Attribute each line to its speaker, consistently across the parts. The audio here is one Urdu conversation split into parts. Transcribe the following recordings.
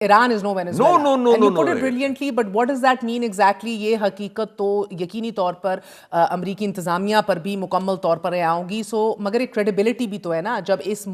Speaker 1: Iran is no Venezuela.
Speaker 2: No.
Speaker 1: And you put it brilliantly, but what does that mean exactly? یہ حقیقت تو یقینی طور پر امریکی انتظامیہ پر بھی مکمل طور پر رہا ہوگی. سو مگر ایک کریڈیبلٹی بھی تو ہے نا, جب اس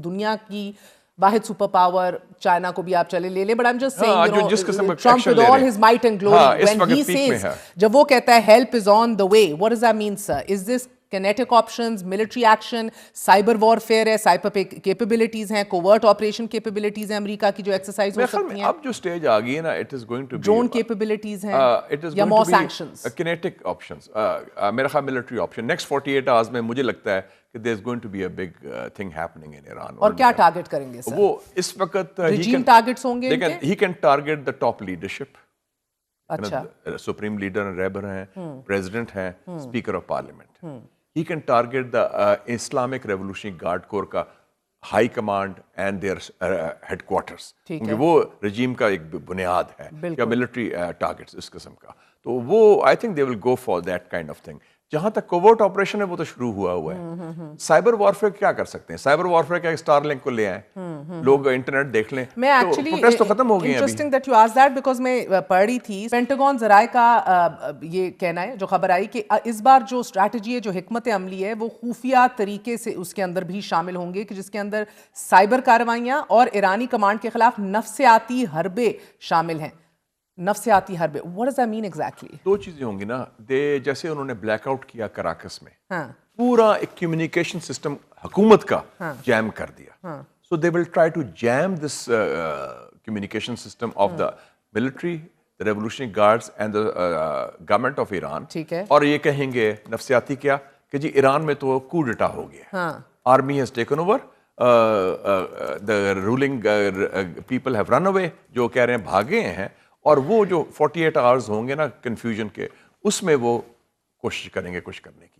Speaker 1: دنیا کی واحد سپر پاور چائنا کو بھی آپ چلے لے لیں. But I'm just saying, you know, Trump with all his might and glory, when he says, جب وہ کہتا ہے help is on the way, what does that mean, sir? Is this kinetic options, military action, cyber warfare ہے, cyber capabilities ہیں, covert operation capabilities ہیں امریکہ کی جو ایکسرسائز ہو سکتی ہیں.
Speaker 2: اب جو سٹیج آ گئی ہے نا, it is going to be
Speaker 1: drone capabilities ہیں یا more sanctions.
Speaker 2: Kinetic options, میرا خیال military option next 48 hours میں مجھے لگتا ہے کہ there is going to be a big thing happening in Iran.
Speaker 1: اور کیا ٹارگٹ کریں گے سر؟
Speaker 2: وہ اس وقت
Speaker 1: regime targets ہوں گے.
Speaker 2: he can target the top leadership.
Speaker 1: اچھا,
Speaker 2: supreme leader and رہبر ہیں, president ہیں, speaker of parliament. He can target the Islamic Revolutionary Guard Corps کا high command and their headquarters. کیونکہ وہ رجیم کا ایک بنیاد ہے یا military targets اس قسم کا. تو وہ I think they will go for that kind of thing. جہاں تک کوورٹ آپریشن ہے وہ تو شروع ہوا ہے. سائبر وارفیئر کیا کر سکتے ہیں؟ سائبر وارفیئر کیا اسٹار لنک کو لے آئیں, لوگ انٹرنیٹ دیکھ لیں.
Speaker 1: میں ایکچولی
Speaker 2: پروٹیسٹ تو ختم ہو گئی ہیں.
Speaker 1: Interesting that you ask that, because میں پڑھ رہی تھی پینٹاگون ذرائع کا یہ کہنا ہے, جو خبر آئی کہ اس بار جو اسٹریٹجی ہے, جو حکمت عملی ہے, وہ خفیہ طریقے سے اس کے اندر بھی شامل ہوں گے, کہ جس کے اندر سائبر کارروائیاں اور ایرانی کمانڈ کے خلاف نفسیاتی حربے شامل ہیں. نفسیاتی حربے, what does that mean exactly?
Speaker 2: دو چیزیں ہوں گی نا. جیسے انہوں نے بلیک آؤٹ کیا کراکس میں, پورا ایک کمیونیکیشن سسٹم حکومت کا جیم کر دیا. So they will try to jam this communication system of the military, the revolutionary guards and the government of Iran. اور یہ کہیں گے نفسیاتی کیا کہ جی ایران میں تو کو ڈٹا ہو گیا, army has taken over, the ruling people have run away, جو کہہ رہے ہیں بھاگے ہیں. اور وہ جو 48 آورز ہوں گے نا کنفیوژن کے, اس میں وہ کوشش کریں گے کچھ کرنے کی.